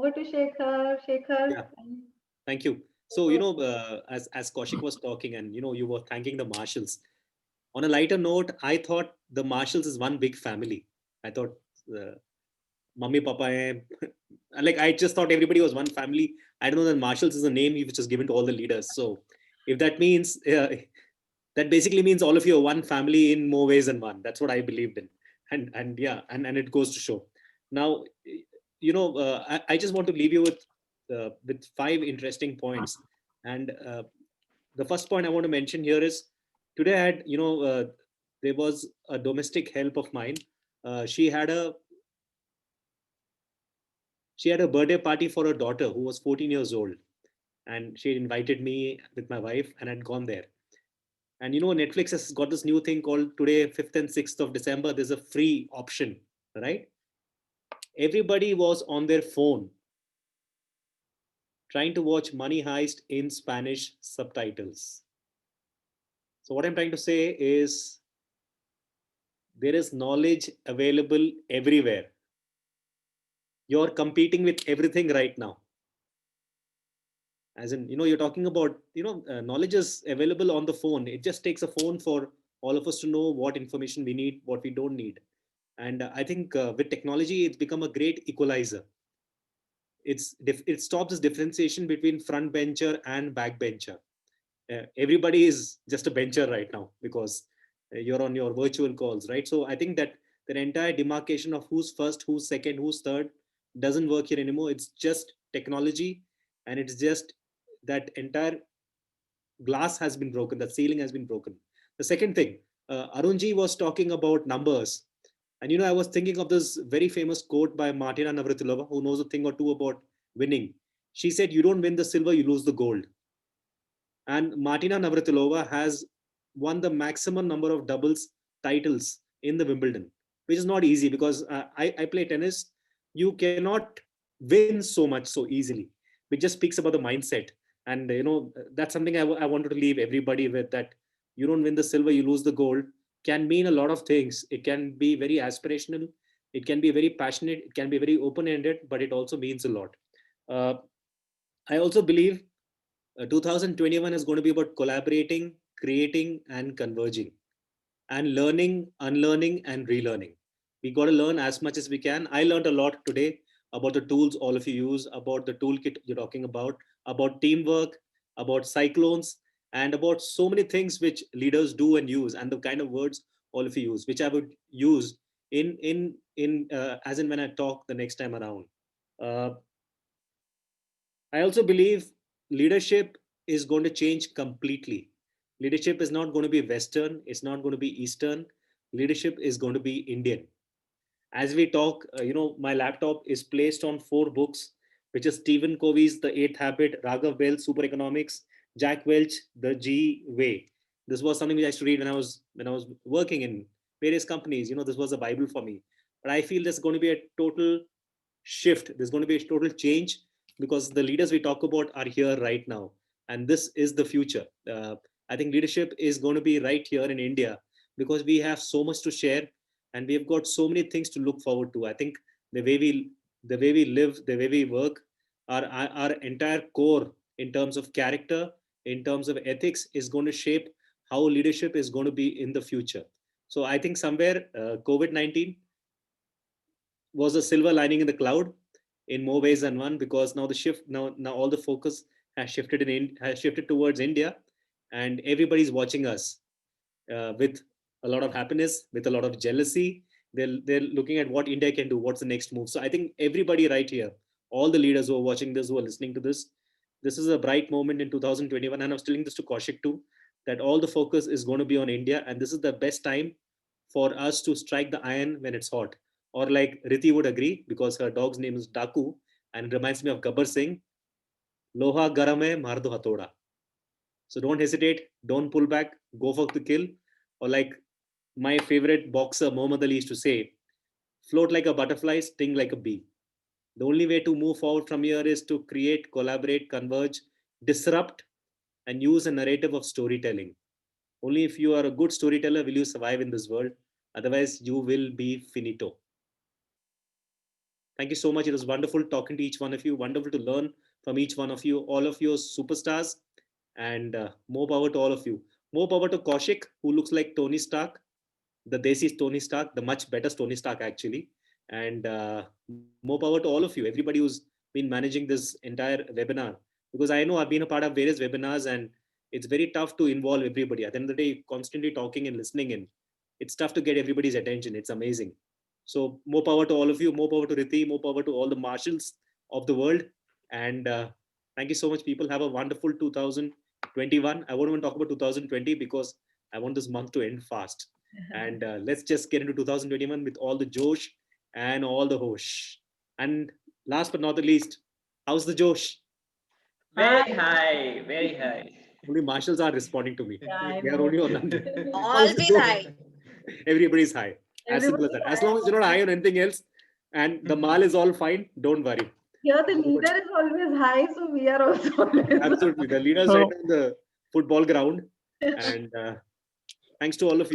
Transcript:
over to Shekhar. Shekhar. Yeah, thank you. So, as Kaushik was talking, and you were thanking the marshals. On a lighter note, I thought the marshals is one big family. I thought uh, mummy, papa, like I just thought everybody was one family. I don't know that marshals is a name which is given to all the leaders. So, if that means that basically means all of you are one family in more ways than one. That's what I believed in, and yeah, and it goes to show. Now, I just want to leave you with five interesting points, and the first point I want to mention here is today I had there was a domestic help of mine. She had a birthday party for her daughter who was 14 years old, and she had invited me with my wife, and I'd gone there. And Netflix has got this new thing called today, 5th and 6th of December. There's a free option, right? Everybody was on their phone trying to watch Money Heist in Spanish subtitles. So, what I'm trying to say is there is knowledge available everywhere. You're competing with everything right now. As in, you're talking about, knowledge is available on the phone. It just takes a phone for all of us to know what information we need, what we don't need. And I think with technology, it's become a great equalizer. It stops this differentiation between front bencher and back bencher. Everybody is just a bencher right now because you're on your virtual calls, right? So I think that the entire demarcation of who's first, who's second, who's third doesn't work here anymore. It's just technology, and it's just that entire glass has been broken, the ceiling has been broken. The second thing, Arunji was talking about numbers. And I was thinking of this very famous quote by Martina Navratilova, who knows a thing or two about winning. She said, "You don't win the silver, you lose the gold." And Martina Navratilova has won the maximum number of doubles titles in the Wimbledon, which is not easy because I play tennis. You cannot win so much so easily, which just speaks about the mindset. And that's something I wanted to leave everybody with, that you don't win the silver, you lose the gold can mean a lot of things. It can be very aspirational, it can be very passionate, it can be very open-ended, but it also means a lot. uh, I also believe 2021 is going to be about collaborating, creating, and converging, and learning, unlearning, and relearning. We got to learn as much as we can. I learned a lot today about the tools all of you use, about the toolkit you're talking about teamwork, about cyclones, and about so many things which leaders do and use, and the kind of words all of you use, which I would use in as in when I talk the next time around. Uh, I also believe leadership is going to change completely. Leadership is not going to be Western, it's not going to be Eastern. Leadership is going to be Indian. As we talk, my laptop is placed on four books, which is Stephen Covey's The Eighth Habit, Raghav Bell's Super Economics, Jack Welch, The G Way. This was something which I used to read when I was working in various companies. This was a Bible for me. But I feel there's going to be a total shift. There's going to be a total change because the leaders we talk about are here right now, and this is the future. I think leadership is going to be right here in India because we have so much to share, and we've got so many things to look forward to. I think the way we live, the way we work, our entire core in terms of character, in terms of ethics, is going to shape how leadership is going to be in the future. So I think somewhere COVID-19 was a silver lining in the cloud in more ways than one, because now all the focus has shifted towards India, and everybody's watching us with a lot of happiness, with a lot of jealousy. They're looking at what India can do, what's the next move. So I think everybody right here, all the leaders who are watching this, who are listening to this is a bright moment in 2021. And I was telling this to Kaushik too, that all the focus is going to be on India, and this is the best time for us to strike the iron when it's hot. Or like Riti would agree, because her dog's name is Daku, and it reminds me of Gabbar Singh, Loha garam hai, maar do hatoda. So don't hesitate, don't pull back, go for the kill. Or like my favorite boxer Muhammad Ali used to say, float like a butterfly, sting like a bee. The only way to move forward from here is to create, collaborate, converge, disrupt, and use a narrative of storytelling. Only if you are a good storyteller will you survive in this world. Otherwise, you will be finito. Thank you so much. It was wonderful talking to each one of you. Wonderful to learn from each one of you. All of you are superstars, and more power to all of you. More power to Kaushik, who looks like Tony Stark, the Desi Tony Stark, the much better Tony Stark actually. And more power to all of you, everybody who's been managing this entire webinar. Because I know I've been a part of various webinars, and it's very tough to involve everybody. At the end of the day, constantly talking and listening in, it's tough to get everybody's attention. It's amazing. So more power to all of you. More power to Riti. More power to all the marshals of the world. And thank you so much, people. Have a wonderful 2021. I won't even talk about 2020 because I want this month to end fast. And let's just get into 2021 with all the Josh and all the hosh. And last but not the least, how's the Josh? Very high, very high. Only marshals are responding to me. Yeah, They are only on London. How's the Always Josh? high. Everybody's high. As simple as that. As long as you're not high on anything else and the mal is all fine, don't worry. Here the leader is always high, so we are also always Absolutely. The leaders right on the football ground. And thanks to all of you.